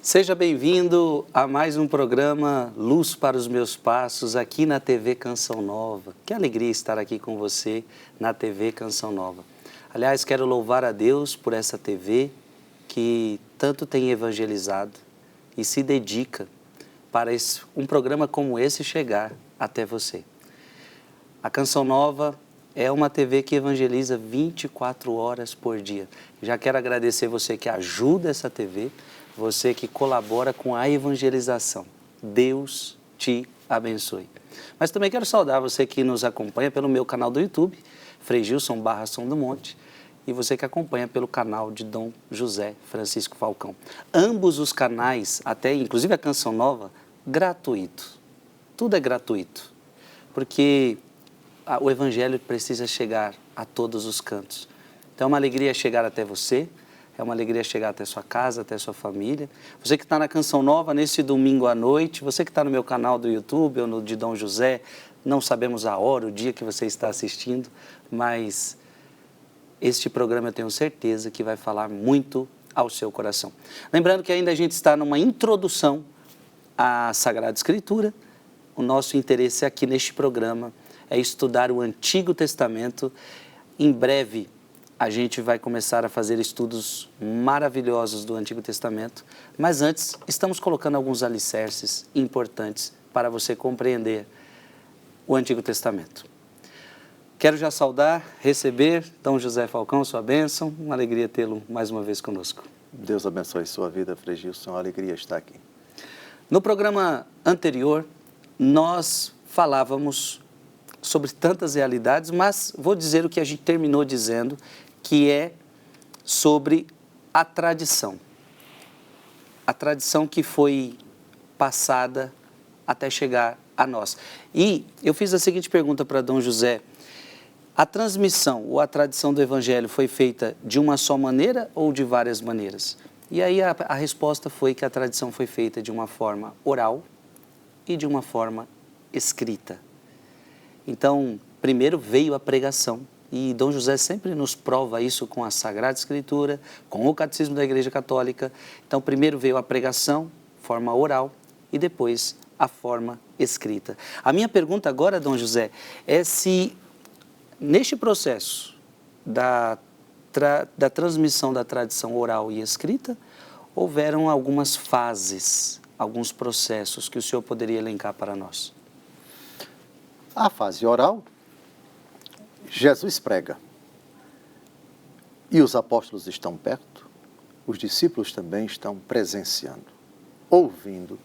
Seja bem-vindo a mais um programa Luz para os Meus Passos, aqui na TV Canção Nova. Que alegria estar aqui com você na TV Canção Nova. Aliás, quero louvar a Deus por essa TV que tanto tem evangelizado e se dedica para um programa como esse chegar até você. A Canção Nova é uma TV que evangeliza 24 horas por dia. Já quero agradecer você que ajuda essa TV, você que colabora com a evangelização. Deus te abençoe. Mas também quero saudar você que nos acompanha pelo meu canal do YouTube, Frei Gilson / Som do Monte, e você que acompanha pelo canal de Dom José Francisco Falcão. Ambos os canais, até inclusive a Canção Nova, gratuito. Tudo é gratuito, porque o Evangelho precisa chegar a todos os cantos. Então é uma alegria chegar até você, é uma alegria chegar até sua casa, até sua família. Você que está na Canção Nova nesse domingo à noite, você que está no meu canal do YouTube ou no de Dom José, não sabemos a hora, o dia que você está assistindo, mas este programa eu tenho certeza que vai falar muito ao seu coração. Lembrando que ainda a gente está numa introdução à Sagrada Escritura. O nosso interesse aqui neste programa é estudar o Antigo Testamento. Em breve a gente vai começar a fazer estudos maravilhosos do Antigo Testamento, mas antes estamos colocando alguns alicerces importantes para você compreender o Antigo Testamento. Quero já saudar, receber Dom José Falcão, sua bênção, uma alegria tê-lo mais uma vez conosco. Deus abençoe sua vida, Frei Gilson, uma alegria estar aqui. No programa anterior, nós falávamos sobre tantas realidades, mas vou dizer o que a gente terminou dizendo, que é sobre a tradição. A tradição que foi passada até chegar a nós. E eu fiz a seguinte pergunta para Dom José: a transmissão ou a tradição do Evangelho foi feita de uma só maneira ou de várias maneiras? E aí a resposta foi que a tradição foi feita de uma forma oral e de uma forma escrita. Então, primeiro veio a pregação, e Dom José sempre nos prova isso com a Sagrada Escritura, com o Catecismo da Igreja Católica. Então, primeiro veio a pregação, forma oral, e depois a forma escrita. A minha pergunta agora, Dom José, é se neste processo da transmissão da tradição oral e escrita, houveram algumas fases, alguns processos que o senhor poderia elencar para nós. A fase oral, Jesus prega. E os apóstolos estão perto, os discípulos também estão presenciando, ouvindo,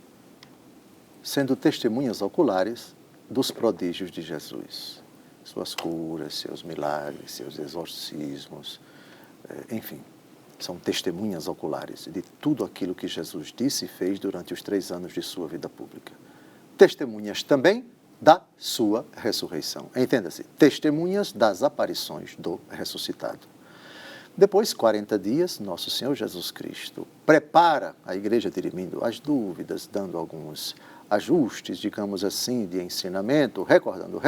sendo testemunhas oculares dos prodígios de Jesus. Suas curas, seus milagres, seus exorcismos, enfim, são testemunhas oculares de tudo aquilo que Jesus disse e fez durante os 3 anos de sua vida pública. Testemunhas também da sua ressurreição. Entenda-se, testemunhas das aparições do ressuscitado. Depois, 40 dias, Nosso Senhor Jesus Cristo prepara a igreja, dirimindo as dúvidas, dando alguns ajustes, digamos assim, de ensinamento, recordando,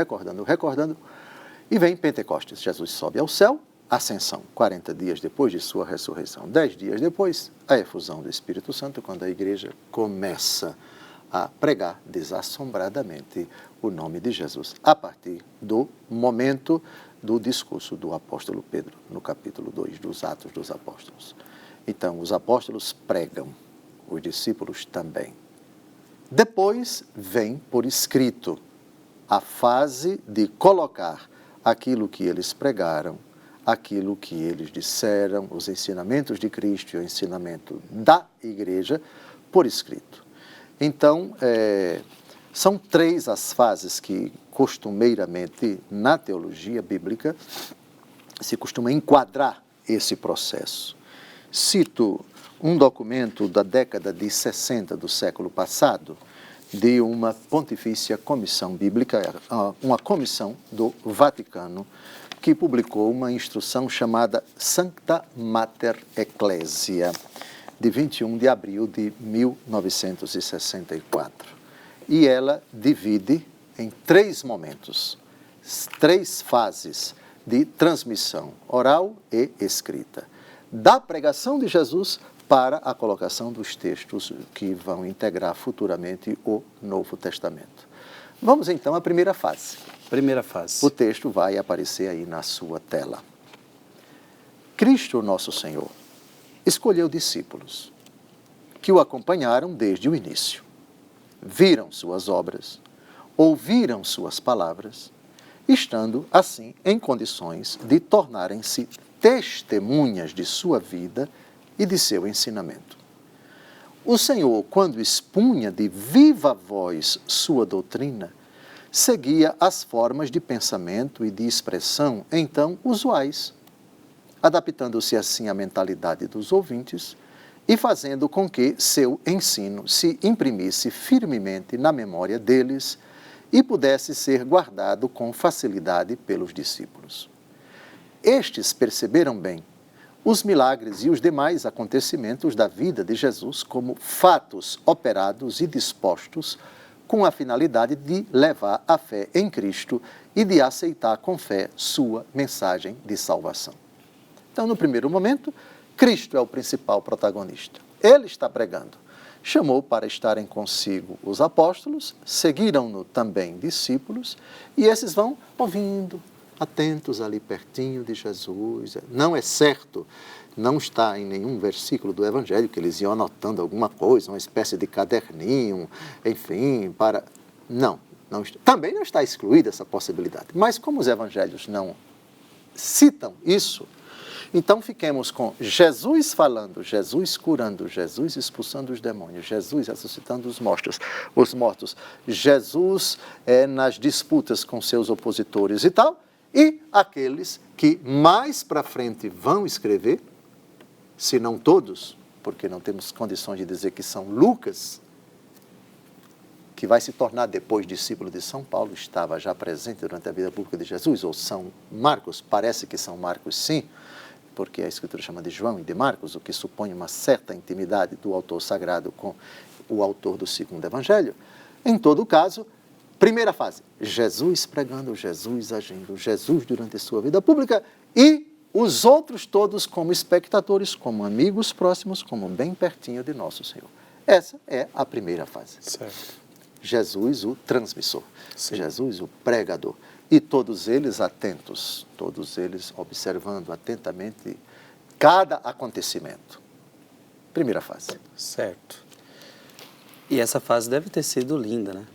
e vem Pentecostes. Jesus sobe ao céu, ascensão, 40 dias depois de sua ressurreição. 10 dias depois, a efusão do Espírito Santo, quando a igreja começa a pregar desassombradamente o nome de Jesus, a partir do momento do discurso do apóstolo Pedro, no capítulo 2 dos Atos dos Apóstolos. Então, os apóstolos pregam, os discípulos também. Depois vem por escrito a fase de colocar aquilo que eles pregaram, aquilo que eles disseram, os ensinamentos de Cristo e o ensinamento da igreja, por escrito. Então, são 3 as fases que costumeiramente na teologia bíblica se costuma enquadrar esse processo. Cito um documento da década de 60 do século passado, de uma Pontifícia Comissão Bíblica, uma comissão do Vaticano, que publicou uma instrução chamada Sancta Mater Ecclesia, de 21 de abril de 1964. E ela divide em 3 momentos, 3 fases de transmissão oral e escrita. Da pregação de Jesus para a colocação dos textos que vão integrar futuramente o Novo Testamento. Vamos então à primeira fase. Primeira fase. O texto vai aparecer aí na sua tela. Cristo, nosso Senhor, escolheu discípulos que o acompanharam desde o início. Viram suas obras, ouviram suas palavras, estando, assim, em condições de tornarem-se testemunhas de sua vida e de seu ensinamento. O Senhor, quando expunha de viva voz sua doutrina, seguia as formas de pensamento e de expressão então usuais, adaptando-se assim à mentalidade dos ouvintes e fazendo com que seu ensino se imprimisse firmemente na memória deles e pudesse ser guardado com facilidade pelos discípulos. Estes perceberam bem os milagres e os demais acontecimentos da vida de Jesus como fatos operados e dispostos com a finalidade de levar a fé em Cristo e de aceitar com fé sua mensagem de salvação. Então, no primeiro momento, Cristo é o principal protagonista. Ele está pregando. Chamou para estarem consigo os apóstolos, seguiram-no também discípulos, e esses vão ouvindo, atentos ali pertinho de Jesus. Não é certo, não está em nenhum versículo do Evangelho que eles iam anotando alguma coisa, uma espécie de caderninho, enfim, para... Não está. Também não está excluída essa possibilidade. Mas como os Evangelhos não citam isso, então fiquemos com Jesus falando, Jesus curando, Jesus expulsando os demônios, Jesus ressuscitando os mortos, Jesus nas disputas com seus opositores e tal, e aqueles que mais para frente vão escrever, se não todos, porque não temos condições de dizer que são Lucas, que vai se tornar depois discípulo de São Paulo, estava já presente durante a vida pública de Jesus, ou São Marcos, parece que São Marcos sim, porque a Escritura chama de João e de Marcos, o que supõe uma certa intimidade do autor sagrado com o autor do segundo Evangelho. Em todo caso, primeira fase, Jesus pregando, Jesus agindo, Jesus durante a sua vida pública e os outros todos como espectadores, como amigos próximos, como bem pertinho de nosso Senhor. Essa é a primeira fase. Certo. Jesus, o transmissor. Sim. Jesus, o pregador. E todos eles atentos, todos eles observando atentamente cada acontecimento. Primeira fase. Certo. E essa fase deve ter sido linda, né?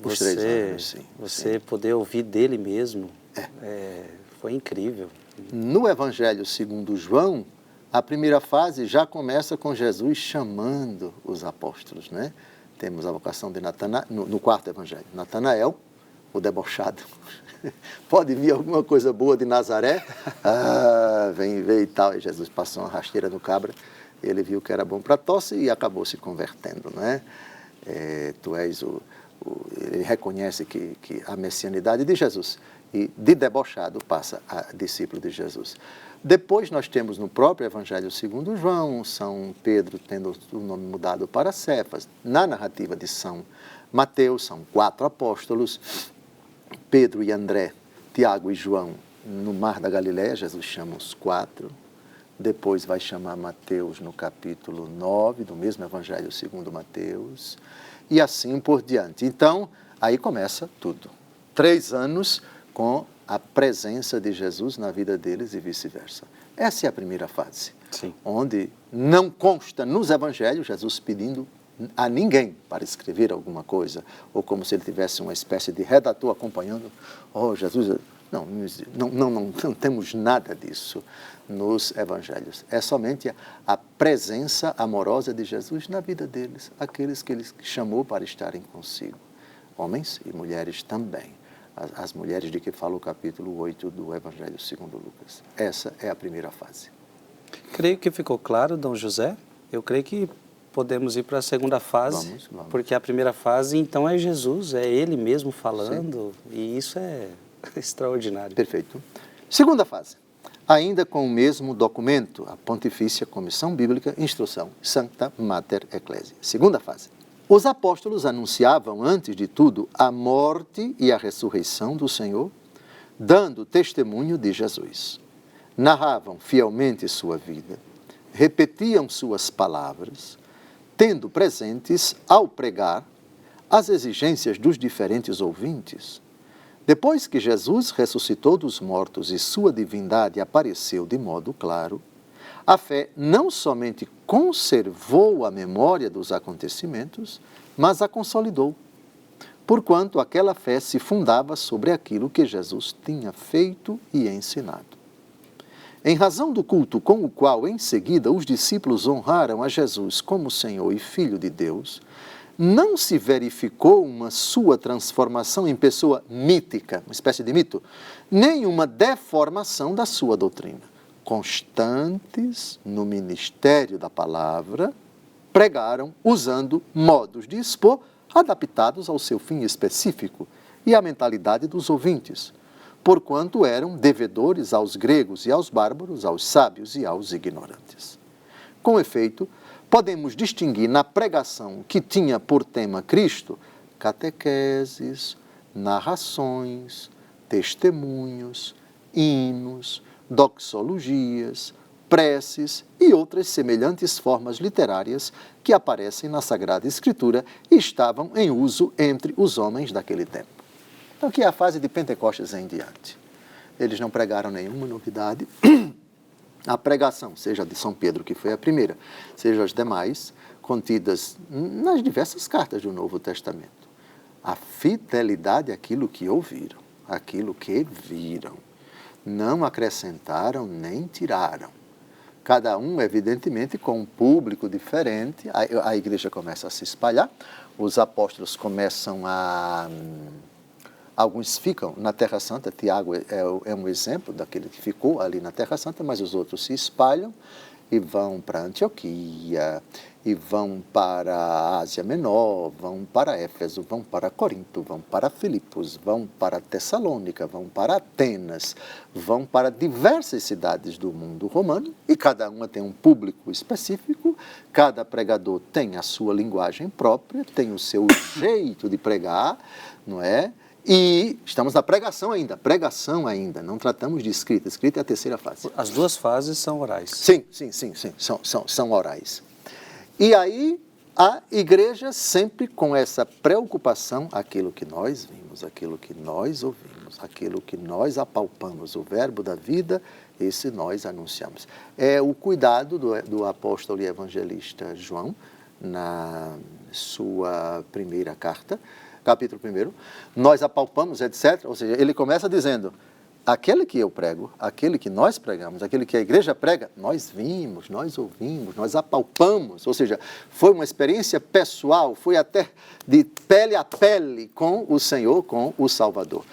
Os 3 anos, sim. Você poder ouvir dele mesmo, foi incrível. No Evangelho segundo João, a primeira fase já começa com Jesus chamando os apóstolos, né? Temos a vocação de Natanael, no quarto Evangelho, Natanael, o debochado. Pode vir alguma coisa boa de Nazaré? Vem ver e tal. E Jesus passou uma rasteira no cabra, ele viu que era bom para tosse e acabou se convertendo, né? Tu és ele reconhece que a messianidade de Jesus e de debochado passa a discípulo de Jesus. Depois nós temos no próprio Evangelho segundo João, São Pedro tendo o nome mudado para Cefas. Na narrativa de São Mateus, são 4 apóstolos, Pedro e André, Tiago e João, no Mar da Galileia, Jesus chama os 4. Depois vai chamar Mateus no capítulo 9, do mesmo Evangelho segundo Mateus, e assim por diante. Então, aí começa tudo. 3 anos com a presença de Jesus na vida deles e vice-versa. Essa é a primeira fase, Sim. onde não consta nos Evangelhos Jesus pedindo a ninguém para escrever alguma coisa, ou como se ele tivesse uma espécie de redator acompanhando. Jesus... Não temos nada disso nos Evangelhos. É somente a presença amorosa de Jesus na vida deles, aqueles que ele chamou para estarem consigo. Homens e mulheres também. As mulheres de que fala o capítulo 8 do Evangelho segundo Lucas. Essa é a primeira fase. Creio que ficou claro, Dom José. Eu creio que podemos ir para a segunda fase, Vamos. Porque a primeira fase, então, é Jesus, é Ele mesmo falando, sim. E isso é extraordinário. Perfeito. Segunda fase. Ainda com o mesmo documento, a Pontifícia Comissão Bíblica, Instrução, Sancta Mater Ecclesiae. Segunda fase. Os apóstolos anunciavam, antes de tudo, a morte e a ressurreição do Senhor, dando testemunho de Jesus. Narravam fielmente sua vida, repetiam suas palavras, tendo presentes, ao pregar, as exigências dos diferentes ouvintes. Depois que Jesus ressuscitou dos mortos e sua divindade apareceu de modo claro, a fé não somente conservou a memória dos acontecimentos, mas a consolidou, porquanto aquela fé se fundava sobre aquilo que Jesus tinha feito e ensinado. Em razão do culto com o qual, em seguida, os discípulos honraram a Jesus como Senhor e Filho de Deus, não se verificou uma sua transformação em pessoa mítica, uma espécie de mito, nem uma deformação da sua doutrina. Constantes no ministério da palavra, pregaram usando modos de expor adaptados ao seu fim específico e à mentalidade dos ouvintes, porquanto eram devedores aos gregos e aos bárbaros, aos sábios e aos ignorantes. Com efeito, podemos distinguir na pregação que tinha por tema Cristo catequeses, narrações, testemunhos, hinos, doxologias, preces e outras semelhantes formas literárias que aparecem na Sagrada Escritura e estavam em uso entre os homens daquele tempo. Então, aqui é a fase de Pentecostes em diante. Eles não pregaram nenhuma novidade. A pregação, seja de São Pedro, que foi a primeira, seja as demais, contidas nas diversas cartas do Novo Testamento. A fidelidade àquilo que ouviram, àquilo que viram. Não acrescentaram nem tiraram. Cada um, evidentemente, com um público diferente, a igreja começa a se espalhar, os apóstolos começam a... Alguns ficam na Terra Santa, Tiago é um exemplo daquele que ficou ali na Terra Santa, mas os outros se espalham e vão para Antioquia, e vão para a Ásia Menor, vão para Éfeso, vão para Corinto, vão para Filipos, vão para Tessalônica, vão para Atenas, vão para diversas cidades do mundo romano, e cada uma tem um público específico, cada pregador tem a sua linguagem própria, tem o seu jeito de pregar, não é? E estamos na pregação ainda, não tratamos de escrita, escrita é a terceira fase. As duas fases são orais. Sim, são orais. E aí a igreja sempre com essa preocupação, aquilo que nós vimos, aquilo que nós ouvimos, aquilo que nós apalpamos, o verbo da vida, esse nós anunciamos. É o cuidado do apóstolo e evangelista João, na sua primeira carta, capítulo 1, nós apalpamos, etc. Ou seja, ele começa dizendo, aquele que eu prego, aquele que nós pregamos, aquele que a igreja prega, nós vimos, nós ouvimos, nós apalpamos. Ou seja, foi uma experiência pessoal, foi até de pele a pele com o Senhor, com o Salvador.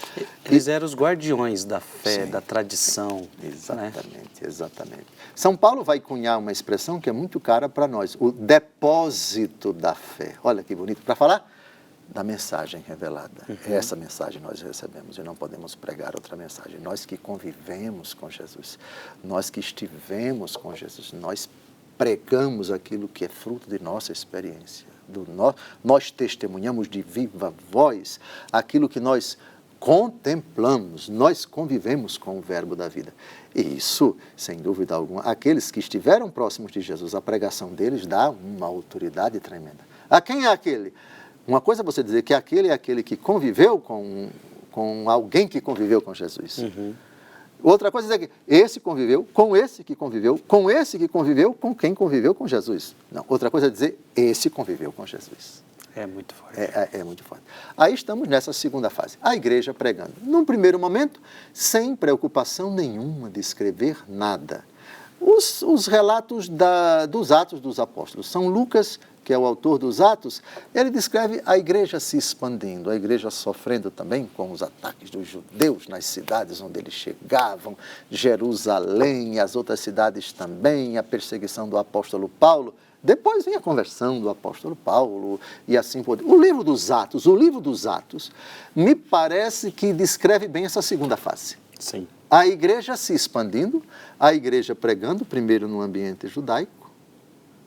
Eles eram os guardiões da fé, Sim, da tradição. Exatamente, exatamente. São Paulo vai cunhar uma expressão que é muito cara para nós, o depósito da fé. Olha que bonito, para falar da mensagem revelada. Essa mensagem nós recebemos e não podemos pregar outra mensagem. Nós que convivemos com Jesus, nós que estivemos com Jesus, nós pregamos aquilo que é fruto de nossa experiência. Nós testemunhamos de viva voz aquilo que nós contemplamos, nós convivemos com o verbo da vida. E isso, sem dúvida alguma, aqueles que estiveram próximos de Jesus, a pregação deles dá uma autoridade tremenda. A quem é aquele? Uma coisa é você dizer que aquele é aquele que conviveu com alguém que conviveu com Jesus. Outra coisa é dizer que esse conviveu com esse que conviveu, com esse que conviveu com quem conviveu com Jesus. Não, outra coisa é dizer esse conviveu com Jesus. É muito forte. É muito forte. Aí estamos nessa segunda fase, a igreja pregando. Num primeiro momento, sem preocupação nenhuma de escrever nada. Os relatos dos Atos dos Apóstolos. São Lucas, que é o autor dos Atos, ele descreve a igreja se expandindo, a igreja sofrendo também com os ataques dos judeus nas cidades onde eles chegavam, Jerusalém e as outras cidades também, a perseguição do apóstolo Paulo. Depois vem a conversão do apóstolo Paulo e assim por diante. O livro dos Atos, me parece que descreve bem essa segunda fase. Sim. A igreja se expandindo, a igreja pregando, primeiro no ambiente judaico,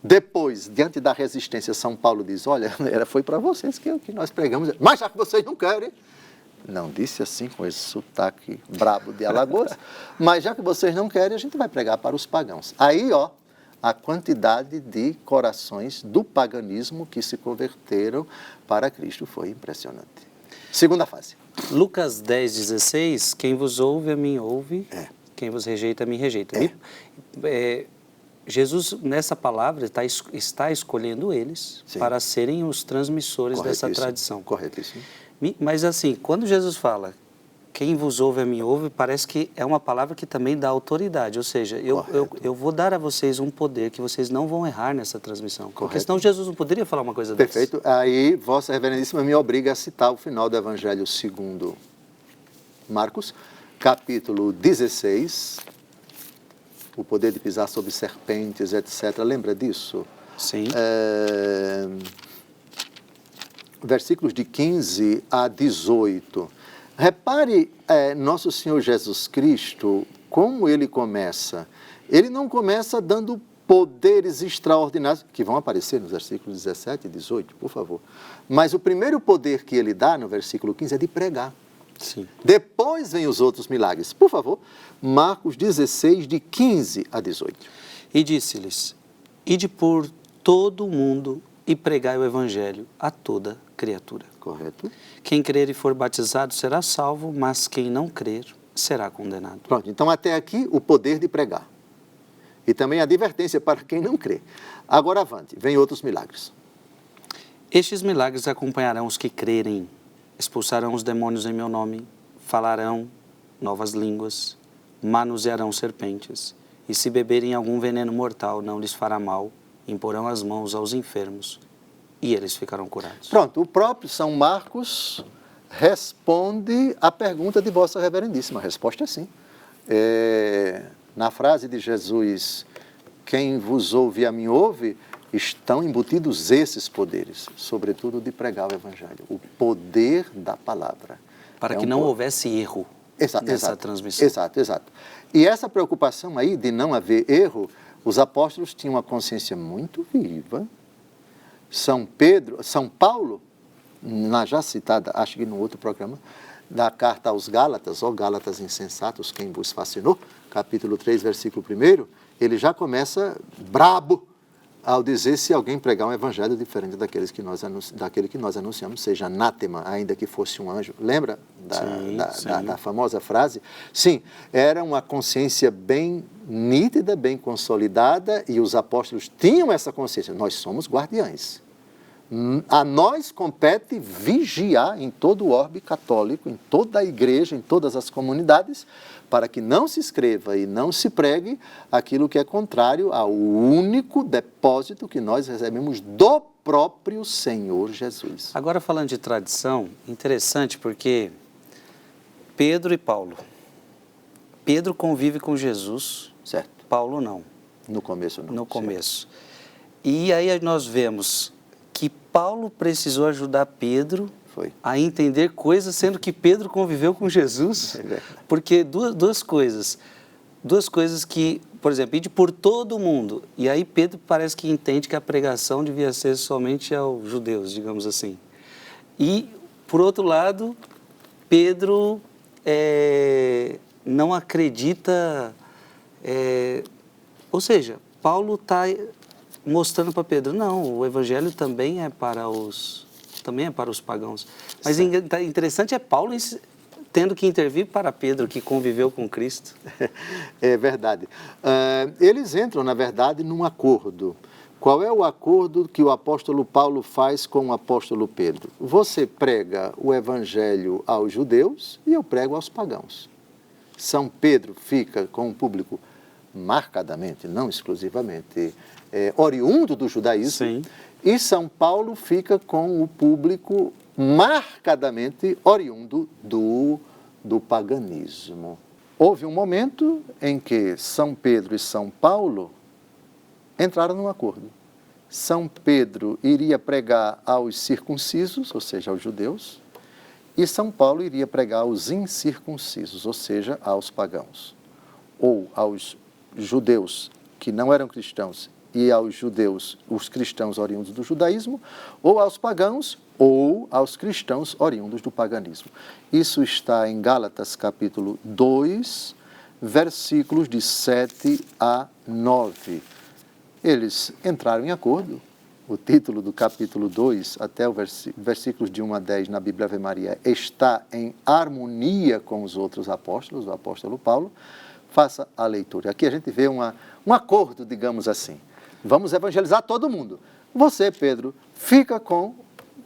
depois, diante da resistência, São Paulo diz, olha, foi para vocês que nós pregamos, mas já que vocês não querem, não disse assim com esse sotaque brabo de Alagoas, mas já que vocês não querem, a gente vai pregar para os pagãos. Aí, a quantidade de corações do paganismo que se converteram para Cristo foi impressionante. Segunda fase. Lucas 10:16, quem vos ouve, a mim ouve, quem vos rejeita, a mim rejeita. Jesus, nessa palavra, está escolhendo eles para serem os transmissores dessa tradição. Corretíssimo. Mas assim, quando Jesus fala, quem vos ouve, a mim ouve, parece que é uma palavra que também dá autoridade. Ou seja, eu vou dar a vocês um poder que vocês não vão errar nessa transmissão. Porque senão Jesus não poderia falar uma coisa dessa. Perfeito. Aí, Vossa Reverendíssima me obriga a citar o final do Evangelho segundo Marcos, capítulo 16, o poder de pisar sobre serpentes, etc. Lembra disso? Sim. Versículos de 15 a 18. Repare Nosso Senhor Jesus Cristo, como ele começa. Ele não começa dando poderes extraordinários, que vão aparecer nos versículos 17 e 18, por favor. Mas o primeiro poder que ele dá, no versículo 15, é de pregar. Sim. Depois vem os outros milagres. Por favor, Marcos 16, de 15 a 18. E disse-lhes, ide por todo o mundo e pregai o evangelho a toda criatura. Correto. Quem crer e for batizado será salvo, mas quem não crer será condenado. Pronto, então até aqui o poder de pregar. E também a advertência para quem não crê. Agora avante, vem outros milagres. Estes milagres acompanharão os que crerem. Expulsarão os demônios em meu nome, falarão novas línguas, manusearão serpentes, e se beberem algum veneno mortal não lhes fará mal, imporão as mãos aos enfermos, e eles ficarão curados. Pronto, o próprio São Marcos responde à pergunta de Vossa Reverendíssima. A resposta é sim. Na frase de Jesus, quem vos ouve a mim ouve, estão embutidos esses poderes, sobretudo de pregar o Evangelho, o poder da palavra. Para que não houvesse erro nessa transmissão. Exato. E essa preocupação aí de não haver erro, os apóstolos tinham uma consciência muito viva. São Paulo, na já citada, acho que no outro programa, da carta aos Gálatas, ó Gálatas insensatos, quem vos fascinou, capítulo 3, versículo 1, ele já começa brabo ao dizer se alguém pregar um evangelho diferente daquele que nós anunciamos, seja anátema, ainda que fosse um anjo. Lembra da famosa frase? Sim, era uma consciência bem nítida, bem consolidada, e os apóstolos tinham essa consciência. Nós somos guardiães. A nós compete vigiar em todo o orbe católico, em toda a igreja, em todas as comunidades, para que não se escreva e não se pregue aquilo que é contrário ao único depósito que nós recebemos do próprio Senhor Jesus. Agora, falando de tradição, interessante porque Pedro e Paulo. Pedro convive com Jesus, certo. Paulo não. No começo não. No começo. E aí nós vemos que Paulo precisou ajudar Pedro a entender coisas, sendo que Pedro conviveu com Jesus. Porque duas coisas que, por exemplo, ide por todo o mundo. E aí Pedro parece que entende que a pregação devia ser somente aos judeus, digamos assim. E, por outro lado, Pedro não acredita, ou seja, Paulo está mostrando para Pedro, não, o evangelho também é para os pagãos. Mas interessante é Paulo tendo que intervir para Pedro, que conviveu com Cristo. É verdade. Eles entram, na verdade, num acordo. Qual é o acordo que o apóstolo Paulo faz com o apóstolo Pedro? Você prega o evangelho aos judeus e eu prego aos pagãos. São Pedro fica com o público marcadamente, não exclusivamente, oriundo do judaísmo. Sim. E São Paulo fica com o público marcadamente oriundo do paganismo. Houve um momento em que São Pedro e São Paulo entraram num acordo. São Pedro iria pregar aos circuncisos, ou seja, aos judeus, e São Paulo iria pregar aos incircuncisos, ou seja, aos pagãos. Ou aos judeus que não eram cristãos e aos judeus, os cristãos oriundos do judaísmo, ou aos pagãos, ou aos cristãos oriundos do paganismo. Isso está em Gálatas capítulo 2, versículos de 7 a 9. Eles entraram em acordo. O título do capítulo 2, até o versículos de 1 a 10 na Bíblia Ave Maria, está em harmonia com os outros apóstolos, o apóstolo Paulo. Faça a leitura. Aqui a gente vê um acordo, digamos assim. Vamos evangelizar todo mundo. Você, Pedro, fica com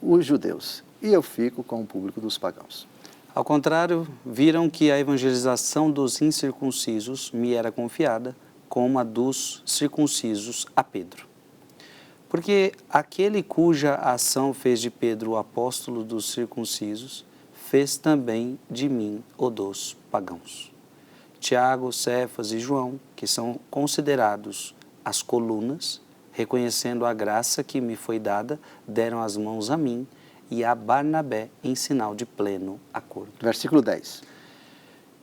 os judeus e eu fico com o público dos pagãos. Ao contrário, viram que a evangelização dos incircuncisos me era confiada, como a dos circuncisos a Pedro. Porque aquele cuja ação fez de Pedro o apóstolo dos circuncisos, fez também de mim o dos pagãos. Tiago, Cefas e João, que são considerados as colunas, reconhecendo a graça que me foi dada, deram as mãos a mim e a Barnabé em sinal de pleno acordo. Versículo 10.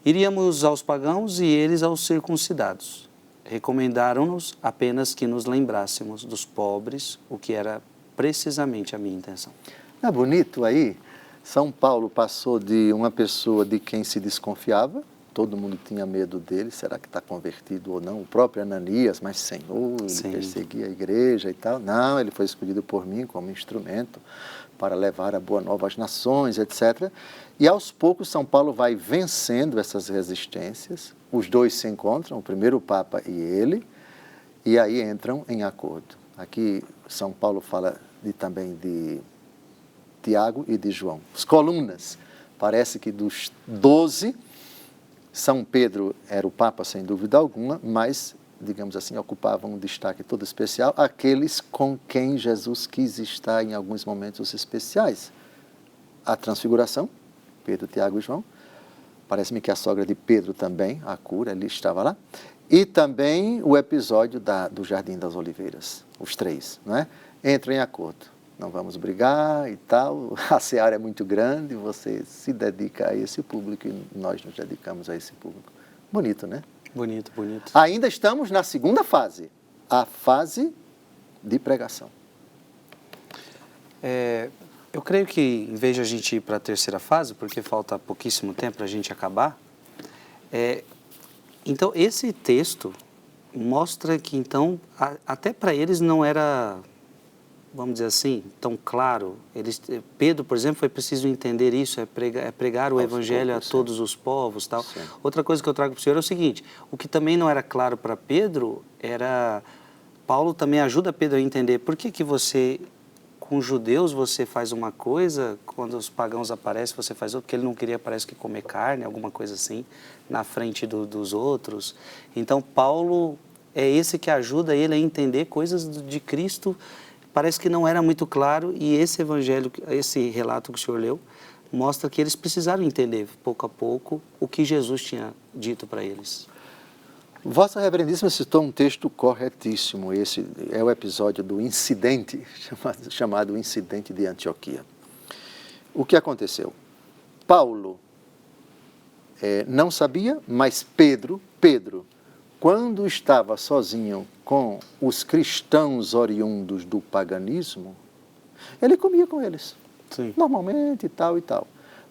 Iríamos aos pagãos e eles aos circuncidados. Recomendaram-nos apenas que nos lembrássemos dos pobres, o que era precisamente a minha intenção. Não é bonito aí? São Paulo passou de uma pessoa de quem se desconfiava, todo mundo tinha medo dele, será que está convertido ou não? O próprio Ananias, mas Senhor, ele perseguia a igreja e tal. Não, ele foi escolhido por mim como instrumento para levar a boa nova às nações, etc. E aos poucos São Paulo vai vencendo essas resistências, os dois se encontram, o primeiro Papa e ele, e aí entram em acordo. Aqui São Paulo fala também de Tiago e de João. As colunas, parece que dos 12, São Pedro era o Papa, sem dúvida alguma, mas, digamos assim, ocupavam um destaque todo especial, aqueles com quem Jesus quis estar em alguns momentos especiais. A transfiguração, Pedro, Tiago e João. Parece-me que a sogra de Pedro também, a cura, ele estava lá. E também o episódio do Jardim das Oliveiras, os três, não é? Entram em acordo. Não vamos brigar e tal, a seara é muito grande, você se dedica a esse público e nós nos dedicamos a esse público. Bonito, né? Bonito, bonito. Ainda estamos na segunda fase, a fase de pregação. Eu creio que, em vez de a gente ir para a terceira fase, porque falta pouquíssimo tempo para a gente acabar, então esse texto mostra que, então, até para eles não era, vamos dizer assim, tão claro. Pedro, por exemplo, foi preciso entender isso, pregar o evangelho a todos os povos, tal. Sim. Outra coisa que eu trago para o senhor é o seguinte: o que também não era claro para Pedro era, Paulo também ajuda Pedro a entender por que você, com os judeus você faz uma coisa, quando os pagãos aparecem você faz outra, porque ele não queria, parece que, comer carne, alguma coisa assim, na frente dos outros. Então Paulo é esse que ajuda ele a entender coisas de Cristo. Parece que não era muito claro, e esse evangelho, esse relato que o senhor leu, mostra que eles precisaram entender, pouco a pouco, o que Jesus tinha dito para eles. Vossa Reverendíssima citou um texto corretíssimo. Esse é o episódio do incidente, chamado Incidente de Antioquia. O que aconteceu? Paulo não sabia, mas Pedro, quando estava sozinho com os cristãos oriundos do paganismo, ele comia com eles. Sim. Normalmente e tal e tal.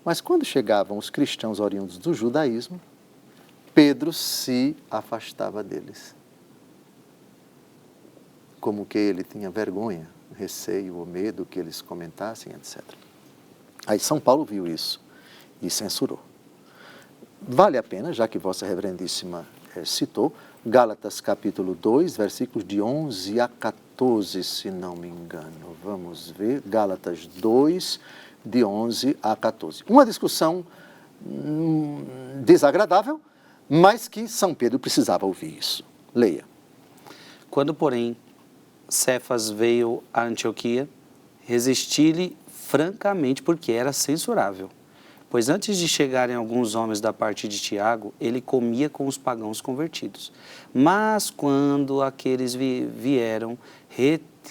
Mas quando chegavam os cristãos oriundos do judaísmo, Pedro se afastava deles. Como que ele tinha vergonha, receio ou medo que eles comentassem, etc. Aí São Paulo viu isso e censurou. Vale a pena, já que Vossa Reverendíssima citou, Gálatas capítulo 2, versículos de 11 a 14, se não me engano. Vamos ver, Gálatas 2, de 11 a 14. Uma discussão desagradável, mas que São Pedro precisava ouvir isso. Leia. Quando, porém, Cefas veio a Antioquia, resisti-lhe francamente porque era censurável. Pois antes de chegarem alguns homens da parte de Tiago, ele comia com os pagãos convertidos. Mas quando aqueles vieram,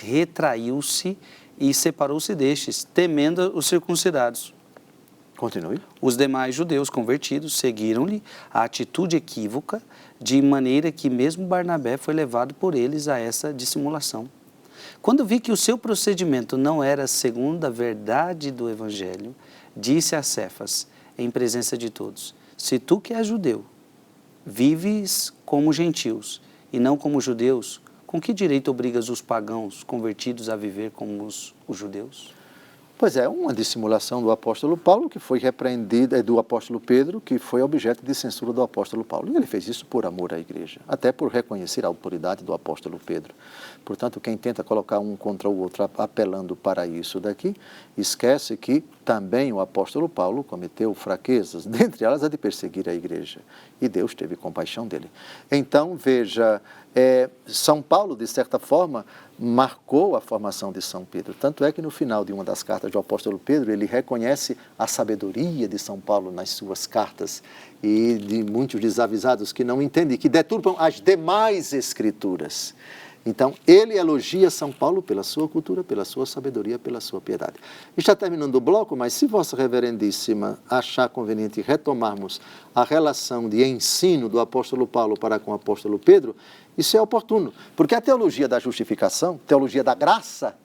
retraiu-se e separou-se destes, temendo os circuncidados. Continue. Os demais judeus convertidos seguiram-lhe a atitude equívoca, de maneira que mesmo Barnabé foi levado por eles a essa dissimulação. Quando vi que o seu procedimento não era segundo a verdade do Evangelho, disse a Cefas, em presença de todos: se tu que és judeu, vives como gentios e não como judeus, com que direito obrigas os pagãos convertidos a viver como os judeus? Pois é, uma dissimulação do apóstolo Paulo, que foi repreendida, do apóstolo Pedro, que foi objeto de censura do apóstolo Paulo. E ele fez isso por amor à igreja, até por reconhecer a autoridade do apóstolo Pedro. Portanto, quem tenta colocar um contra o outro apelando para isso daqui, esquece que também o apóstolo Paulo cometeu fraquezas, dentre elas a de perseguir a igreja. E Deus teve compaixão dele. Então, veja, São Paulo, de certa forma, marcou a formação de São Pedro. Tanto é que no final de uma das cartas do apóstolo Pedro, ele reconhece a sabedoria de São Paulo nas suas cartas e de muitos desavisados que não entendem, que deturpam as demais escrituras. Então, ele elogia São Paulo pela sua cultura, pela sua sabedoria, pela sua piedade. Está terminando o bloco, mas se Vossa Reverendíssima achar conveniente retomarmos a relação de ensino do apóstolo Paulo para com o apóstolo Pedro, isso é oportuno, porque a teologia da justificação, teologia da graça,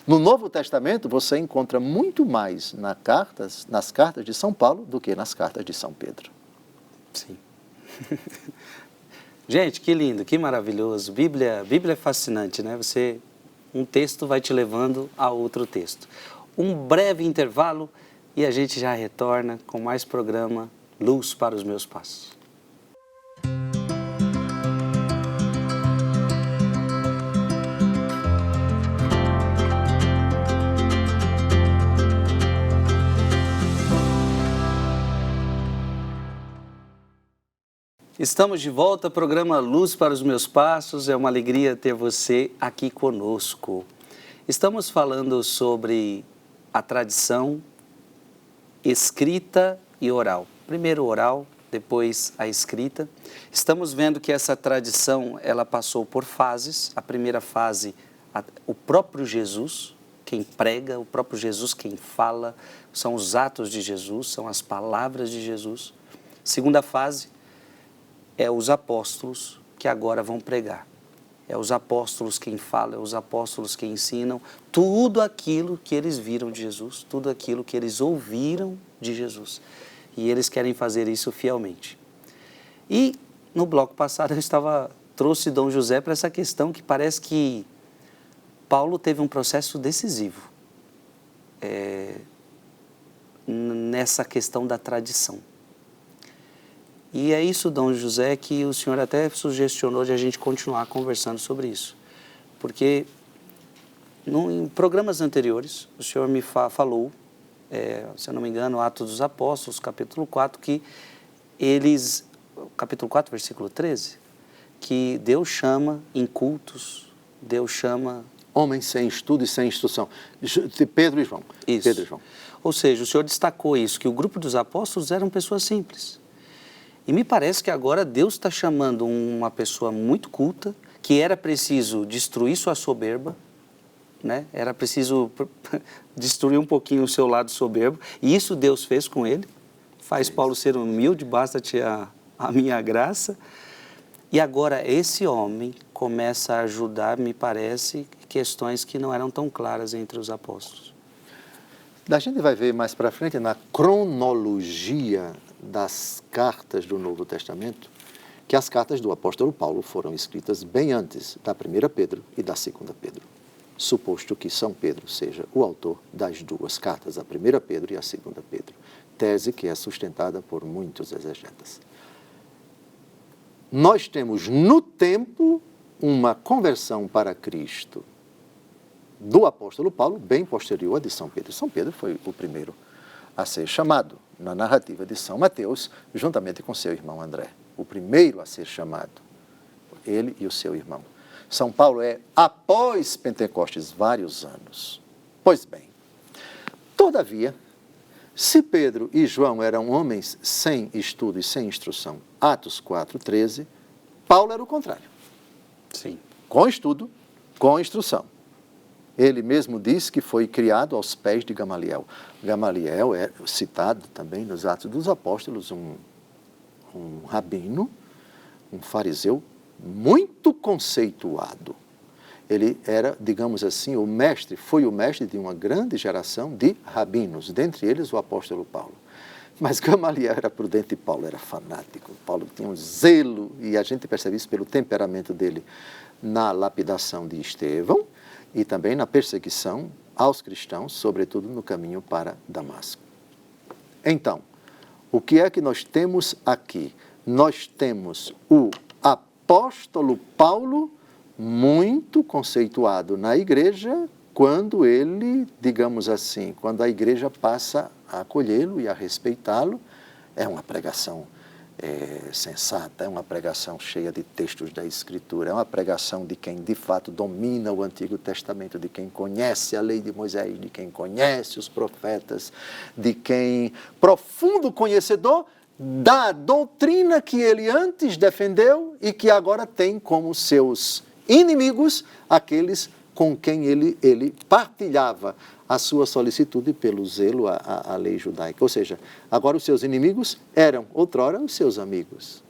no Novo Testamento você encontra muito mais nas cartas de São Paulo do que nas cartas de São Pedro. Sim. Gente, que lindo, que maravilhoso. Bíblia é fascinante, né? Um texto vai te levando a outro texto. Um breve intervalo e a gente já retorna com mais programa Luz para os Meus Passos. Estamos de volta, programa Luz para os Meus Passos. É uma alegria ter você aqui conosco. Estamos falando sobre a tradição escrita e oral. Primeiro oral, depois a escrita. Estamos vendo que essa tradição, ela passou por fases. A primeira fase, o próprio Jesus, quem prega, o próprio Jesus quem fala, são os atos de Jesus, são as palavras de Jesus. Segunda fase, é os apóstolos que agora vão pregar. É os apóstolos quem falam, é os apóstolos quem ensinam tudo aquilo que eles viram de Jesus, tudo aquilo que eles ouviram de Jesus. E eles querem fazer isso fielmente. E no bloco passado trouxe Dom José para essa questão que parece que Paulo teve um processo decisivo nessa questão da tradição. E é isso, Dom José, que o senhor até sugestionou de a gente continuar conversando sobre isso. Porque em programas anteriores, o senhor me falou, se eu não me engano, Atos dos Apóstolos, capítulo 4, que capítulo 4, versículo 13, que Deus chama em cultos, Deus chama... Homens sem estudo e sem instrução. Pedro e João. Isso. Pedro e João. Ou seja, o senhor destacou isso, que o grupo dos apóstolos eram pessoas simples. E me parece que agora Deus está chamando uma pessoa muito culta, que era preciso destruir sua soberba, né? Era preciso destruir um pouquinho o seu lado soberbo, e isso Deus fez com ele. Faz Paulo ser humilde, basta-te a minha graça. E agora esse homem começa a ajudar, me parece, questões que não eram tão claras entre os apóstolos. A gente vai ver mais para frente, na cronologia das cartas do Novo Testamento, que as cartas do apóstolo Paulo foram escritas bem antes da 1 Pedro e da 2 Pedro, suposto que São Pedro seja o autor das duas cartas, a 1 Pedro e a 2 Pedro, tese que é sustentada por muitos exegetas. Nós temos no tempo uma conversão para Cristo do apóstolo Paulo, bem posterior a de São Pedro. São Pedro foi o primeiro a ser chamado na narrativa de São Mateus, juntamente com seu irmão André. O primeiro a ser chamado, ele e o seu irmão. São Paulo é após Pentecostes, vários anos. Pois bem, todavia, se Pedro e João eram homens sem estudo e sem instrução, Atos 4:13, Paulo era o contrário. Sim. Com estudo, com instrução. Ele mesmo diz que foi criado aos pés de Gamaliel. Gamaliel é citado também nos Atos dos Apóstolos, um rabino, um fariseu muito conceituado. Ele era, digamos assim, foi o mestre de uma grande geração de rabinos, dentre eles o apóstolo Paulo. Mas Gamaliel era prudente e Paulo era fanático. Paulo tinha um zelo, e a gente percebe isso pelo temperamento dele, na lapidação de Estevão e também na perseguição aos cristãos, sobretudo no caminho para Damasco. Então, o que é que nós temos aqui? Nós temos o apóstolo Paulo, muito conceituado na igreja, quando ele, digamos assim, quando a igreja passa a acolhê-lo e a respeitá-lo. É uma pregação sensata, é uma pregação cheia de textos da Escritura, é uma pregação de quem de fato domina o Antigo Testamento, de quem conhece a lei de Moisés, de quem conhece os profetas, de quem, profundo conhecedor da doutrina que ele antes defendeu e que agora tem como seus inimigos aqueles com quem ele partilhava a sua solicitude pelo zelo à lei judaica. Ou seja, agora os seus inimigos eram, outrora, os seus amigos.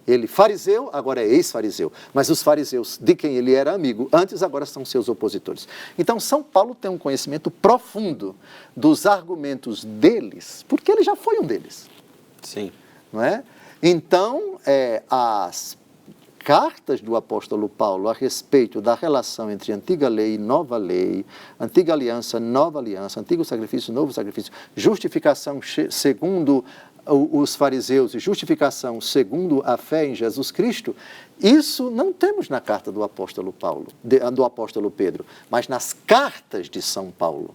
Ele, fariseu, agora é ex-fariseu. Mas os fariseus de quem ele era amigo antes, agora são seus opositores. Então, São Paulo tem um conhecimento profundo dos argumentos deles, porque ele já foi um deles. Sim. Não é? Então, as cartas do apóstolo Paulo a respeito da relação entre antiga lei e nova lei, antiga aliança, nova aliança, antigo sacrifício, novo sacrifício, justificação segundo os fariseus e justificação segundo a fé em Jesus Cristo, isso não temos na carta do apóstolo Paulo, do apóstolo Pedro, mas nas cartas de São Paulo.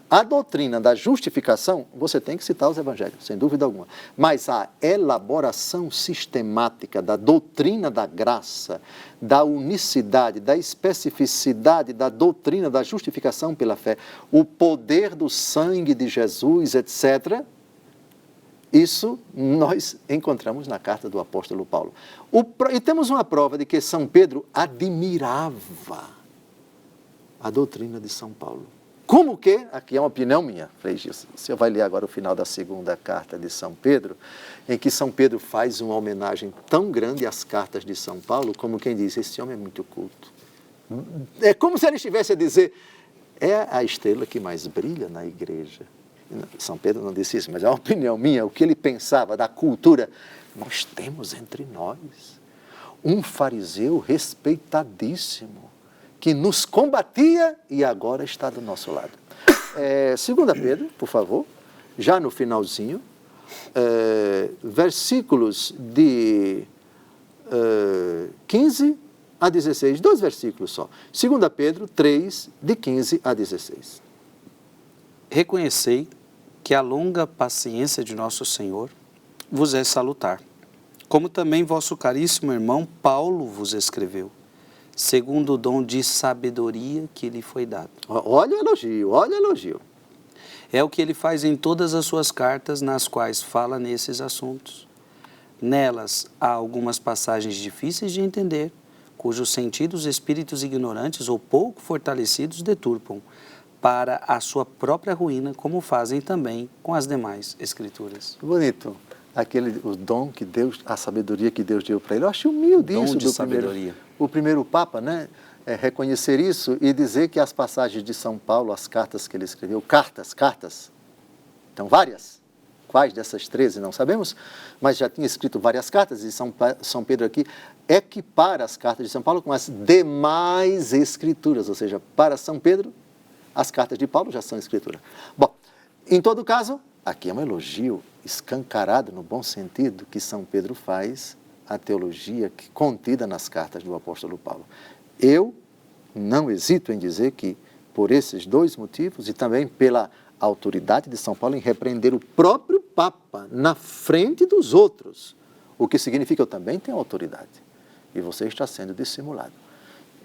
A doutrina da justificação, você tem que citar os evangelhos, sem dúvida alguma. Mas a elaboração sistemática da doutrina da graça, da unicidade, da especificidade da doutrina da justificação pela fé, o poder do sangue de Jesus, etc., isso nós encontramos na carta do apóstolo Paulo. E temos uma prova de que São Pedro admirava a doutrina de São Paulo. Como que, aqui é uma opinião minha, Frei Gilson, o senhor vai ler agora o final da segunda carta de São Pedro, em que São Pedro faz uma homenagem tão grande às cartas de São Paulo, como quem diz, esse homem é muito culto. É como se ele estivesse a dizer, é a estrela que mais brilha na igreja. São Pedro não disse isso, mas é uma opinião minha, o que ele pensava da cultura. Nós temos entre nós um fariseu respeitadíssimo, que nos combatia e agora está do nosso lado. 2 Pedro, por favor, já no finalzinho, versículos de 15 a 16, 2 versículos só. 2 Pedro 3, de 15 a 16. Reconhecei que a longa paciência de nosso Senhor vos é salutar, como também vosso caríssimo irmão Paulo vos escreveu, segundo o dom de sabedoria que lhe foi dado. Olha o elogio, olha o elogio. É o que ele faz em todas as suas cartas, nas quais fala nesses assuntos. Nelas há algumas passagens difíceis de entender, cujos sentidos espíritos ignorantes ou pouco fortalecidos deturpam, para a sua própria ruína, como fazem também com as demais escrituras. Bonito. O dom que Deus, a sabedoria que Deus deu para ele. Eu acho humilde Dom isso de sabedoria. O primeiro Papa, né? Reconhecer isso e dizer que as passagens de São Paulo, as cartas que ele escreveu, cartas, então várias. Quais dessas 13 não sabemos, mas já tinha escrito várias cartas e São Pedro aqui equipara as cartas de São Paulo com as demais escrituras, ou seja, para São Pedro, as cartas de Paulo já são escritura. Bom, em todo caso, aqui é um elogio escancarado, no bom sentido, que São Pedro faz à teologia contida nas cartas do apóstolo Paulo. Eu não hesito em dizer que, por esses dois motivos, e também pela autoridade de São Paulo em repreender o próprio Papa na frente dos outros, o que significa que eu também tenho autoridade, e você está sendo dissimulado.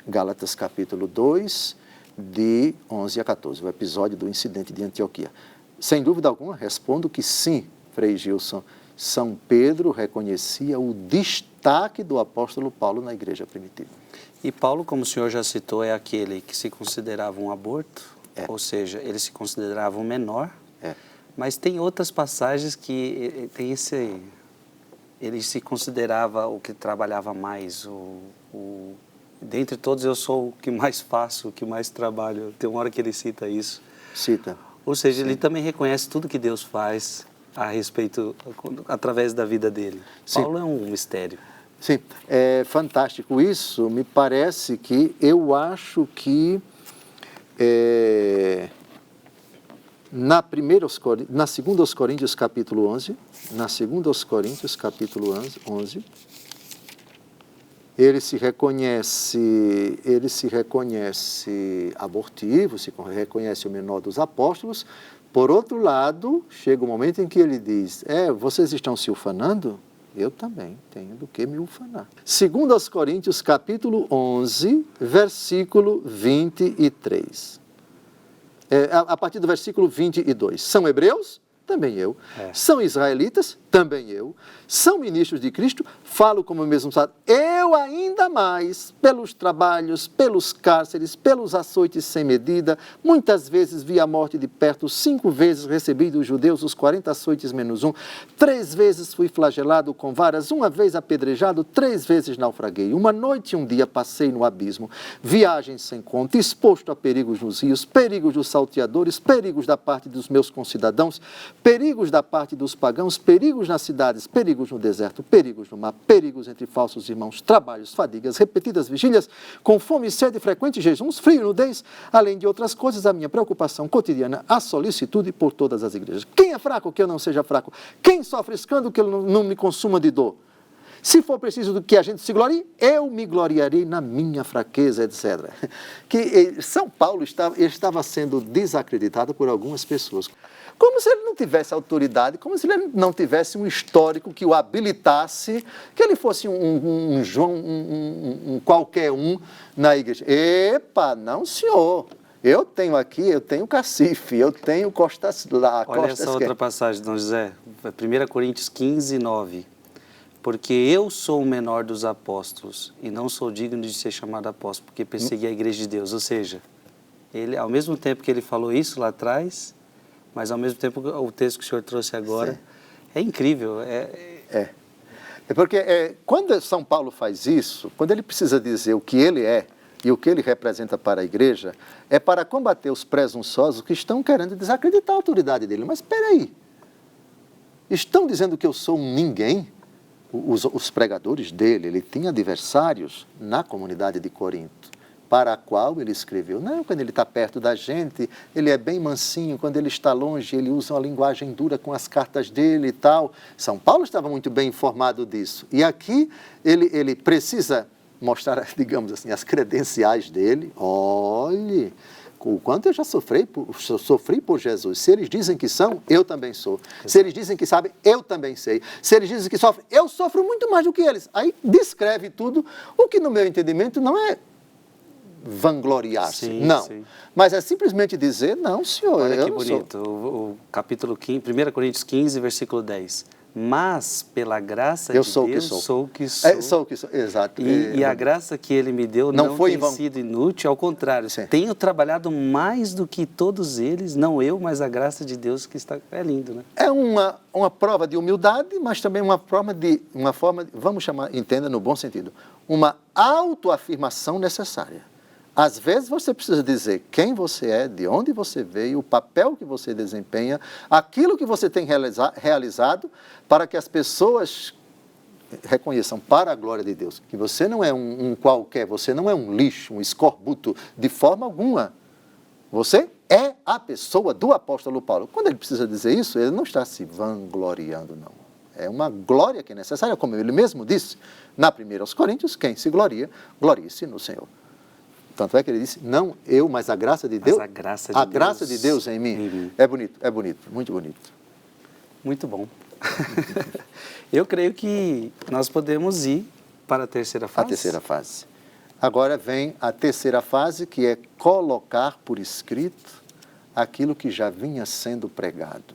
Gálatas capítulo 2, de 11 a 14, o episódio do incidente de Antioquia. Sem dúvida alguma, respondo que sim, Frei Gilson, São Pedro reconhecia o destaque do apóstolo Paulo na igreja primitiva. E Paulo, como o senhor já citou, é aquele que se considerava um aborto, ou seja, ele se considerava um menor, mas tem outras passagens que tem ele se considerava o que trabalhava mais, dentre todos eu sou o que mais faço, o que mais trabalho. Tem uma hora que ele cita isso. Cita. Ou seja, ele também reconhece tudo que Deus faz a respeito, através da vida dele. Sim. Paulo é um mistério. Sim, é fantástico isso. Me parece que, eu acho que na 2 Coríntios capítulo 11, na 2 Coríntios capítulo 11, ele se reconhece abortivo, se reconhece o menor dos apóstolos. Por outro lado, chega o momento em que ele diz, vocês estão se ufanando? Eu também tenho do que me ufanar. 2 Coríntios capítulo 11, versículo 23. A partir do versículo 22. São hebreus? Também eu. São israelitas? Também eu. São ministros de Cristo? Falo como mesmo sabe. Eu ainda mais, pelos trabalhos, pelos cárceres, pelos açoites sem medida, muitas vezes vi a morte de perto, 5 vezes recebi dos judeus os 40 açoites menos 1, 3 vezes fui flagelado com varas, 1 vez apedrejado, 3 vezes naufraguei. 1 noite e 1 dia passei no abismo, viagens sem conta, exposto a perigos nos rios, perigos dos salteadores, perigos da parte dos meus concidadãos, perigos da parte dos pagãos, perigos nas cidades, perigos no deserto, perigos no mar, perigos entre falsos irmãos, trabalhos, fadigas, repetidas vigílias, com fome, sede, frequentes jejuns, frio e nudez, além de outras coisas, a minha preocupação cotidiana, a solicitude por todas as igrejas. Quem é fraco, que eu não seja fraco? Quem sofre escândalo, que eu não me consuma de dor? Se for preciso do que a gente se glorie, eu me gloriarei na minha fraqueza, etc. Que São Paulo estava sendo desacreditado por algumas pessoas. Como se ele não tivesse autoridade, como se ele não tivesse um histórico que o habilitasse, que ele fosse um João, um qualquer um na igreja. Epa, não senhor. Eu tenho cacife, eu tenho costas lá. Olha essa outra passagem, Dom José, 1 Coríntios 15, 9. Porque eu sou o menor dos apóstolos e não sou digno de ser chamado apóstolo, porque persegui a igreja de Deus. Ou seja, ele, ao mesmo tempo que ele falou isso lá atrás, mas ao mesmo tempo o texto que o senhor trouxe agora, sim, é incrível. É porque quando São Paulo faz isso, quando ele precisa dizer o que ele é e o que ele representa para a igreja, é para combater os presunçosos que estão querendo desacreditar a autoridade dele. Mas espera aí, estão dizendo que eu sou um ninguém? Os pregadores dele, ele tinha adversários na comunidade de Corinto, para a qual ele escreveu. Não, quando ele está perto da gente, ele é bem mansinho, quando ele está longe, ele usa uma linguagem dura com as cartas dele e tal. São Paulo estava muito bem informado disso. E aqui ele precisa mostrar, digamos assim, as credenciais dele. Olhe, o quanto eu já sofri por Jesus. Se eles dizem que são, eu também sou. Se eles dizem que sabem, eu também sei. Se eles dizem que sofrem, eu sofro muito mais do que eles. Aí descreve tudo, o que no meu entendimento não é vangloriar-se, não. Sim. Mas é simplesmente dizer, não, senhor, olha eu que não bonito, sou. O capítulo 15, 1 Coríntios 15, versículo 10. Mas, pela graça de Deus, sou o que sou. Sou o que sou, exato. E a graça que Ele me deu não tem sido inútil, ao contrário. Sim. Tenho trabalhado mais do que todos eles, não eu, mas a graça de Deus que está... É lindo, né? É uma prova de humildade, mas também uma forma de, vamos chamar, entenda no bom sentido, uma autoafirmação necessária. Às vezes você precisa dizer quem você é, de onde você veio, o papel que você desempenha, aquilo que você tem realizado, para que as pessoas reconheçam, para a glória de Deus, que você não é um qualquer, você não é um lixo, um escorbuto, de forma alguma. Você é a pessoa do apóstolo Paulo. Quando ele precisa dizer isso, ele não está se vangloriando, não. É uma glória que é necessária, como ele mesmo disse, na 1 Coríntios, quem se gloria, glorie-se no Senhor. Tanto é que ele disse, não eu, mas a graça de Deus. Mas a graça de Deus em mim. É bonito, muito bonito. Muito bom. Eu creio que nós podemos ir para a terceira fase. A terceira fase. Agora vem a terceira fase, que é colocar por escrito aquilo que já vinha sendo pregado.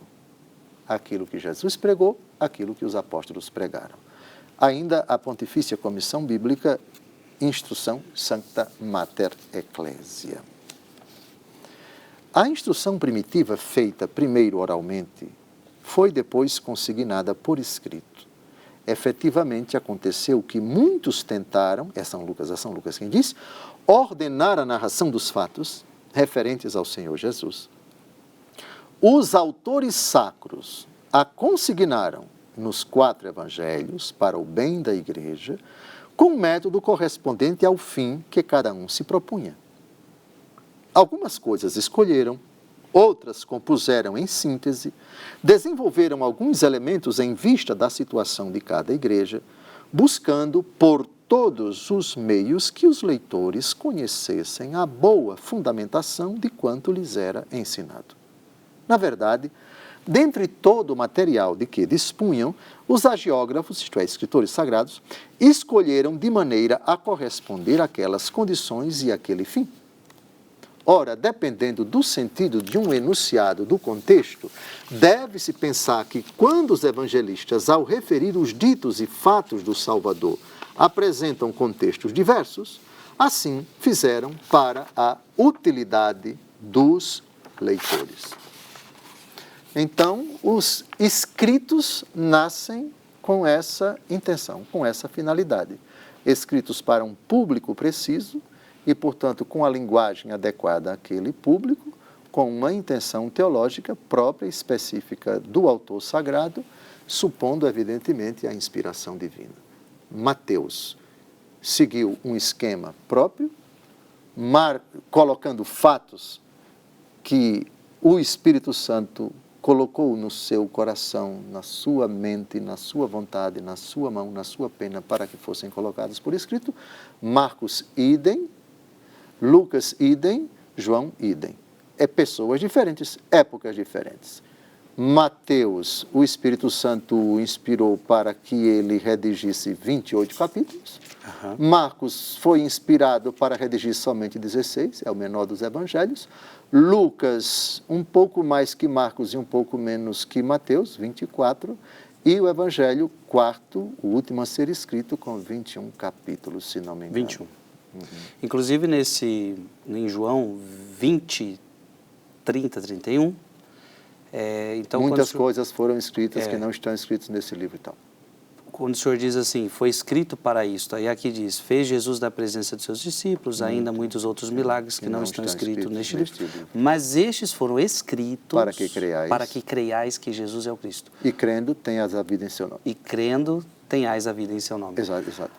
Aquilo que Jesus pregou, aquilo que os apóstolos pregaram. Ainda a Pontifícia Comissão Bíblica, Instrução Sancta Mater Ecclesia. A instrução primitiva, feita primeiro oralmente, foi depois consignada por escrito. Efetivamente aconteceu que muitos tentaram, é São Lucas quem diz, ordenar a narração dos fatos referentes ao Senhor Jesus. Os autores sacros a consignaram nos 4 evangelhos para o bem da igreja, com um método correspondente ao fim que cada um se propunha. Algumas coisas escolheram, outras compuseram em síntese, desenvolveram alguns elementos em vista da situação de cada igreja, buscando por todos os meios que os leitores conhecessem a boa fundamentação de quanto lhes era ensinado. Na verdade, dentre todo o material de que dispunham, os hagiógrafos, isto é, escritores sagrados, escolheram de maneira a corresponder àquelas condições e àquele fim. Ora, dependendo do sentido de um enunciado do contexto, deve-se pensar que quando os evangelistas, ao referir os ditos e fatos do Salvador, apresentam contextos diversos, assim fizeram para a utilidade dos leitores. Então, os escritos nascem com essa intenção, com essa finalidade. Escritos para um público preciso e, portanto, com a linguagem adequada àquele público, com uma intenção teológica própria e específica do autor sagrado, supondo, evidentemente, a inspiração divina. Mateus seguiu um esquema próprio, colocando fatos que o Espírito Santo colocou no seu coração, na sua mente, na sua vontade, na sua mão, na sua pena, para que fossem colocados por escrito. Marcos, idem. Lucas, idem. João, idem. É pessoas diferentes, épocas diferentes. Mateus, o Espírito Santo o inspirou para que ele redigisse 28 capítulos. Uhum. Marcos foi inspirado para redigir somente 16, é o menor dos evangelhos. Lucas, um pouco mais que Marcos e um pouco menos que Mateus, 24. E o evangelho quarto, o último a ser escrito, com 21 capítulos, se não me engano. 21. Uhum. Inclusive, em João 20, 30, 31... então, muitas coisas foram escritas que não estão escritas nesse livro. Então, quando o Senhor diz assim, foi escrito para isto, aí aqui diz, fez Jesus da presença de seus discípulos, ainda muitos outros milagres que não estão escritos neste livro. Mas estes foram escritos para que creiais que Jesus é o Cristo. E crendo, tenhas a vida em seu nome. E crendo, tenhais a vida em seu nome. Exato.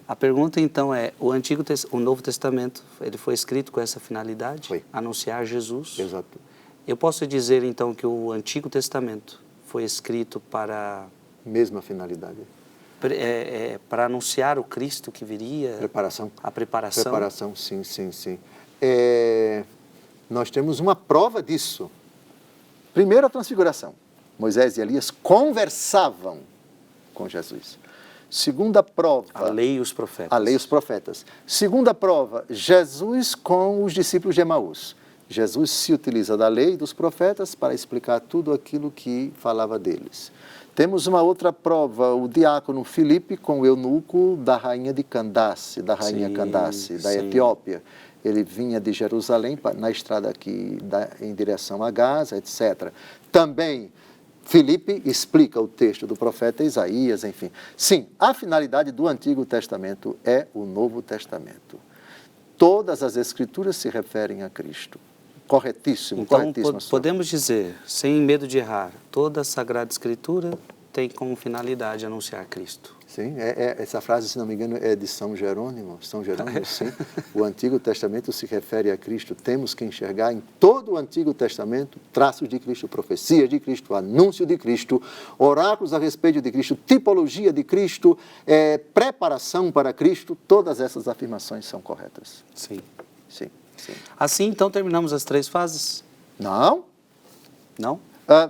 A pergunta, então, é, o Novo Testamento, ele foi escrito com essa finalidade? Foi. Anunciar Jesus? Exato. Eu posso dizer, então, que o Antigo Testamento foi escrito para... Mesma finalidade. Para anunciar o Cristo que viria? Preparação. A preparação? Preparação, sim. Nós temos uma prova disso. Primeiro, a transfiguração. Moisés e Elias conversavam com Jesus. Segunda prova... A lei e os profetas. A lei e os profetas. Segunda prova, Jesus com os discípulos de Emaús. Jesus se utiliza da lei e dos profetas para explicar tudo aquilo que falava deles. Temos uma outra prova, o diácono Filipe com o eunuco da rainha de Candace, da Etiópia. Ele vinha de Jerusalém na estrada aqui em direção a Gaza, etc. Também Filipe explica o texto do profeta Isaías, enfim. Sim, a finalidade do Antigo Testamento é o Novo Testamento. Todas as Escrituras se referem a Cristo. Corretíssimo. Então, podemos dizer, sem medo de errar, toda a Sagrada Escritura tem como finalidade anunciar Cristo. Sim, essa frase, se não me engano, é de São Jerônimo. São Jerônimo, sim. O Antigo Testamento se refere a Cristo. Temos que enxergar em todo o Antigo Testamento traços de Cristo, profecia de Cristo, anúncio de Cristo, oráculos a respeito de Cristo, tipologia de Cristo, preparação para Cristo. Todas essas afirmações são corretas. Sim. Sim. Assim, então, terminamos as 3 fases? Não. Não?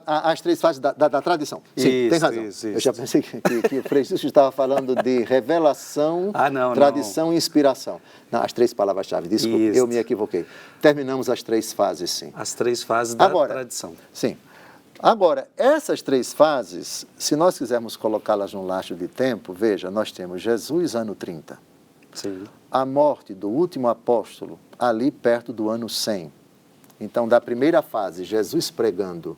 As 3 fases da tradição. Sim, isso, tem razão. Isso. Eu já pensei que o Frei Cícero estava falando de revelação, tradição e inspiração. Não, as 3 palavras-chave. Desculpe, eu me equivoquei. Terminamos as 3 fases, sim. As 3 fases da tradição. Sim. Agora, essas 3 fases, se nós quisermos colocá-las num laço de tempo, veja, nós temos Jesus, ano 30. Sim. A morte do último apóstolo, ali perto do ano 100. Então, da primeira fase, Jesus pregando,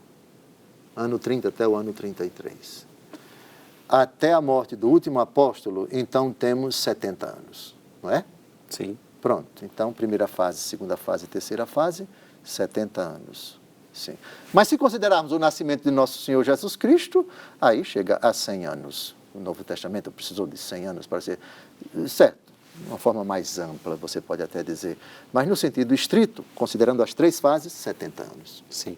ano 30 até o ano 33. Até a morte do último apóstolo, então temos 70 anos, não é? Sim. Pronto, então, primeira fase, segunda fase, terceira fase, 70 anos. sim. Mas se considerarmos o nascimento de nosso Senhor Jesus Cristo, aí chega a 100 anos. O Novo Testamento precisou de 100 anos para ser certo. De uma forma mais ampla, você pode até dizer. Mas no sentido estrito, considerando as 3 fases, 70 anos. Sim.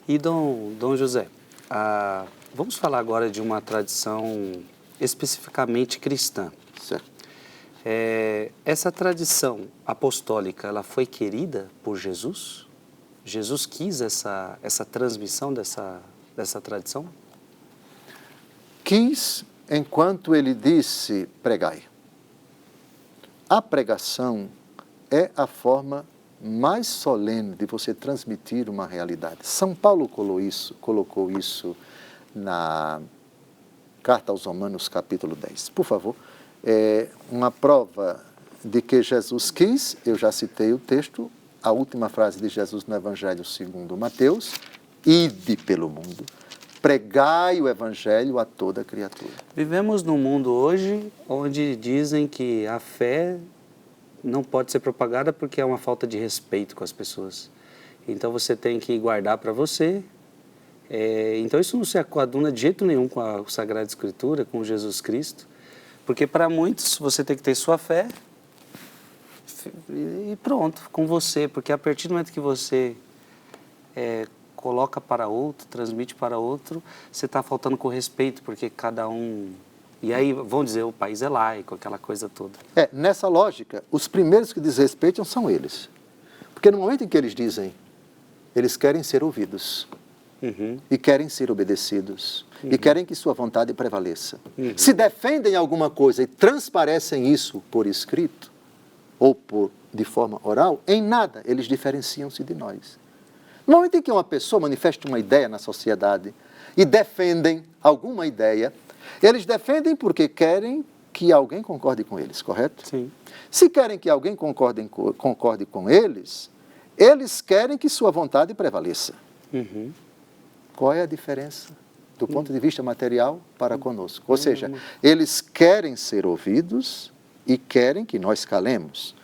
E, Dom José, vamos falar agora de uma tradição especificamente cristã. Certo. Essa tradição apostólica, ela foi querida por Jesus? Jesus quis essa transmissão dessa tradição? Quis enquanto ele disse, pregai. A pregação é a forma mais solene de você transmitir uma realidade. São Paulo colocou isso na Carta aos Romanos, capítulo 10. Por favor, uma prova de que Jesus quis, eu já citei o texto, a última frase de Jesus no Evangelho segundo Mateus, ide pelo mundo, pregai o Evangelho a toda criatura. Vivemos num mundo hoje onde dizem que a fé não pode ser propagada porque é uma falta de respeito com as pessoas. Então você tem que guardar para você. Então isso não se coaduna de jeito nenhum com a Sagrada Escritura, com Jesus Cristo. Porque para muitos você tem que ter sua fé e pronto, com você. Porque a partir do momento que você coloca para outro, transmite para outro, você está faltando com respeito, porque cada um... E aí vão dizer, o país é laico, aquela coisa toda. Nessa lógica, os primeiros que desrespeitam são eles. Porque no momento em que eles dizem, eles querem ser ouvidos. Uhum. E querem ser obedecidos. Uhum. E querem que sua vontade prevaleça. Uhum. Se defendem alguma coisa e transparecem isso por escrito, ou de forma oral, em nada eles diferenciam-se de nós. No momento em que uma pessoa manifesta uma ideia na sociedade e defendem alguma ideia, eles defendem porque querem que alguém concorde com eles, correto? Sim. Se querem que alguém concorde com eles, eles querem que sua vontade prevaleça. Uhum. Qual é a diferença do ponto de vista material para conosco? Ou seja, eles querem ser ouvidos e querem que nós calemos.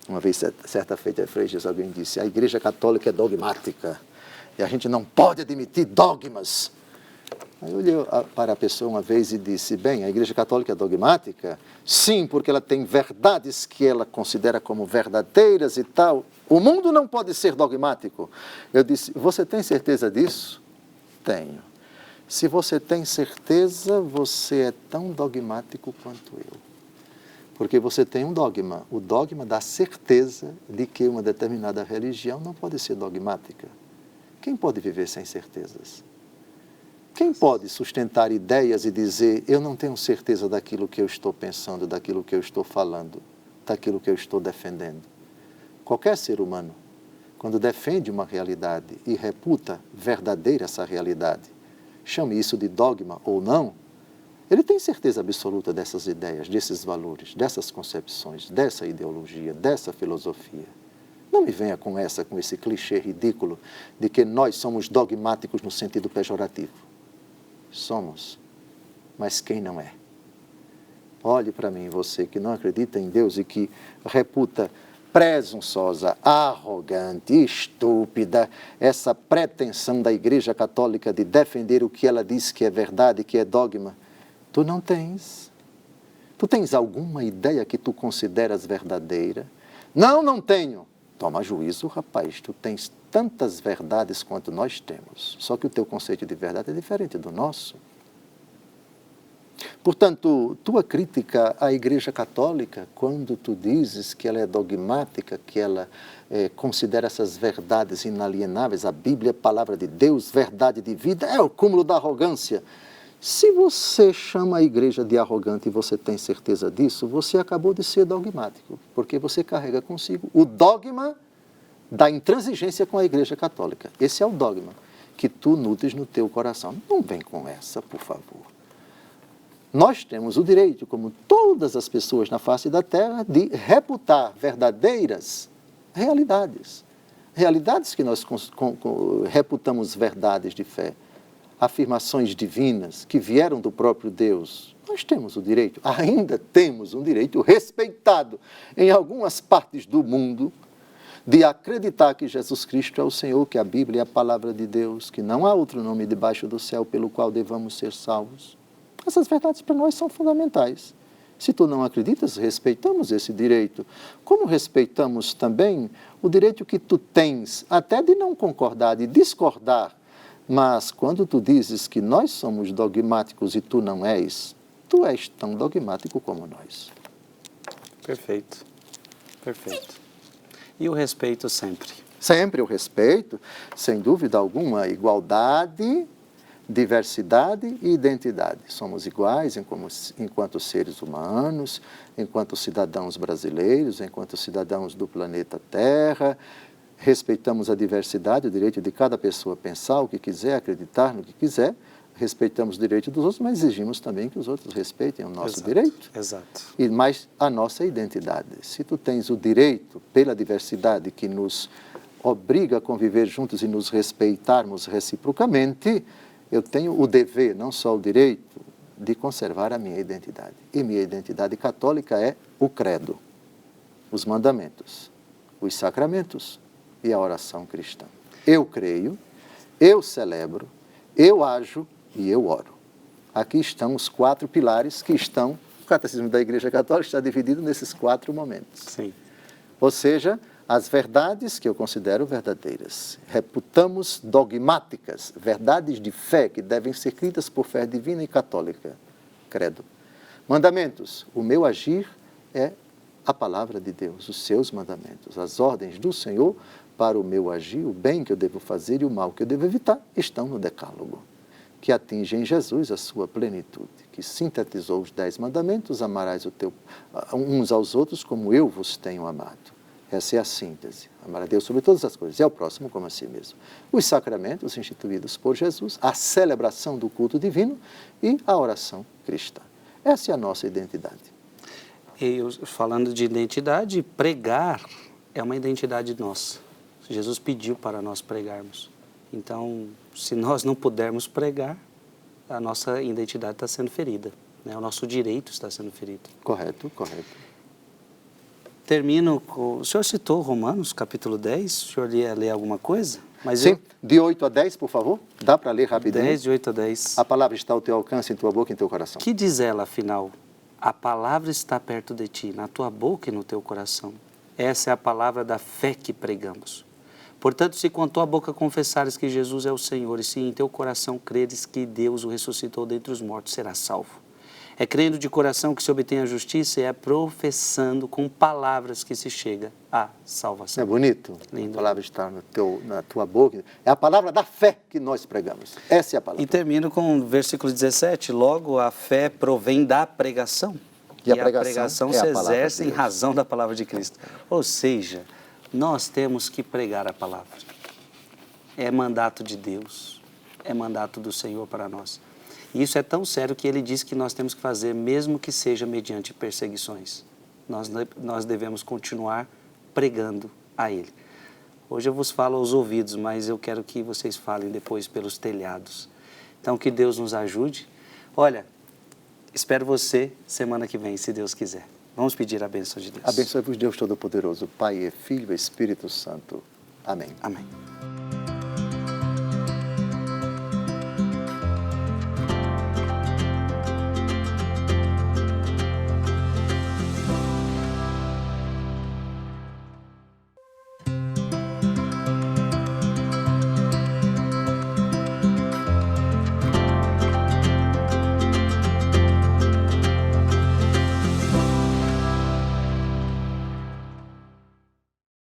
Uma vez, certa feita, Frei Jesus, alguém disse, a Igreja Católica é dogmática e a gente não pode admitir dogmas. Aí eu olhei para a pessoa uma vez e disse, bem, a Igreja Católica é dogmática? Sim, porque ela tem verdades que ela considera como verdadeiras e tal. O mundo não pode ser dogmático. Eu disse, você tem certeza disso? Tenho. Se você tem certeza, você é tão dogmático quanto eu. Porque você tem um dogma. O dogma dá certeza de que uma determinada religião não pode ser dogmática. Quem pode viver sem certezas? Quem pode sustentar ideias e dizer, eu não tenho certeza daquilo que eu estou pensando, daquilo que eu estou falando, daquilo que eu estou defendendo? Qualquer ser humano, quando defende uma realidade e reputa verdadeira essa realidade, chame isso de dogma ou não, ele tem certeza absoluta dessas ideias, desses valores, dessas concepções, dessa ideologia, dessa filosofia. Não me venha com esse clichê ridículo de que nós somos dogmáticos no sentido pejorativo. Somos, mas quem não é? Olhe para mim, você que não acredita em Deus e que reputa presunçosa, arrogante, estúpida, essa pretensão da Igreja Católica de defender o que ela diz que é verdade, que é dogma. Tu não tens. Tu tens alguma ideia que tu consideras verdadeira? Não, não tenho. Toma juízo, rapaz. Tu tens tantas verdades quanto nós temos. Só que o teu conceito de verdade é diferente do nosso. Portanto, tua crítica à Igreja Católica, quando tu dizes que ela é dogmática, que ela considera essas verdades inalienáveis, a Bíblia é palavra de Deus, verdade de vida, é o cúmulo da arrogância. Se você chama a igreja de arrogante e você tem certeza disso, você acabou de ser dogmático, porque você carrega consigo o dogma da intransigência com a Igreja Católica. Esse é o dogma que tu nutres no teu coração. Não vem com essa, por favor. Nós temos o direito, como todas as pessoas na face da terra, de reputar verdadeiras realidades. Realidades que nós reputamos verdades de fé. Afirmações divinas que vieram do próprio Deus. Nós temos o direito, ainda temos um direito respeitado em algumas partes do mundo, de acreditar que Jesus Cristo é o Senhor, que a Bíblia é a palavra de Deus, que não há outro nome debaixo do céu pelo qual devamos ser salvos. Essas verdades para nós são fundamentais. Se tu não acreditas, respeitamos esse direito. Como respeitamos também o direito que tu tens, até de não concordar, de discordar. Mas quando tu dizes que nós somos dogmáticos e tu não és, tu és tão dogmático como nós. Perfeito, perfeito. E o respeito sempre? Sempre o respeito, sem dúvida alguma, igualdade, diversidade e identidade. Somos iguais enquanto seres humanos, enquanto cidadãos brasileiros, enquanto cidadãos do planeta Terra. Respeitamos a diversidade, o direito de cada pessoa pensar o que quiser, acreditar no que quiser. Respeitamos o direito dos outros, mas exigimos também que os outros respeitem o nosso direito. Exato. E mais a nossa identidade. Se tu tens o direito pela diversidade que nos obriga a conviver juntos e nos respeitarmos reciprocamente, eu tenho o dever, não só o direito, de conservar a minha identidade. E minha identidade católica é o credo, os mandamentos, os sacramentos e a oração cristã. Eu creio, eu celebro, eu ajo e eu oro. Aqui estão os 4 pilares que estão, o Catecismo da Igreja Católica está dividido nesses 4 momentos. Sim. Ou seja, as verdades que eu considero verdadeiras, reputamos dogmáticas, verdades de fé que devem ser cridas por fé divina e católica, credo. Mandamentos, o meu agir é a palavra de Deus, os seus mandamentos, as ordens do Senhor para o meu agir, o bem que eu devo fazer e o mal que eu devo evitar, estão no decálogo, que atinge em Jesus a sua plenitude, que sintetizou os 10 mandamentos, amarás uns aos outros como eu vos tenho amado. Essa é a síntese. Amar a Deus sobre todas as coisas e ao próximo como a si mesmo. Os sacramentos instituídos por Jesus, a celebração do culto divino e a oração cristã. Essa é a nossa identidade. E falando de identidade, pregar é uma identidade nossa. Jesus pediu para nós pregarmos. Então, se nós não pudermos pregar, a nossa identidade está sendo ferida, né? O nosso direito está sendo ferido. Correto, correto. Termino com... O senhor citou Romanos, capítulo 10. O senhor ia ler alguma coisa? Mas sim, de 8 a 10, por favor. Dá para ler rapidinho? 10, de 8 a 10. A palavra está ao teu alcance, em tua boca e em teu coração. Que diz ela, afinal? A palavra está perto de ti, na tua boca e no teu coração. Essa é a palavra da fé que pregamos. Portanto, se com a tua boca confessares que Jesus é o Senhor e se em teu coração creres que Deus o ressuscitou dentre os mortos, serás salvo. É crendo de coração que se obtém a justiça e é professando com palavras que se chega à salvação. É bonito? Lindo. A palavra está na tua boca. É a palavra da fé que nós pregamos. Essa é a palavra. E termino com o versículo 17. Logo, a fé provém da pregação. E a pregação se exerce em razão da palavra de Cristo. Ou seja, nós temos que pregar a palavra. É mandato de Deus. É mandato do Senhor para nós. E isso é tão sério que ele diz que nós temos que fazer, mesmo que seja mediante perseguições. Nós devemos continuar pregando a Ele. Hoje eu vos falo aos ouvidos, mas eu quero que vocês falem depois pelos telhados. Então, que Deus nos ajude. Olha, espero você semana que vem, se Deus quiser. Vamos pedir a bênção de Deus. Abençoe-vos Deus Todo-Poderoso, Pai, Filho e Espírito Santo. Amém. Amém.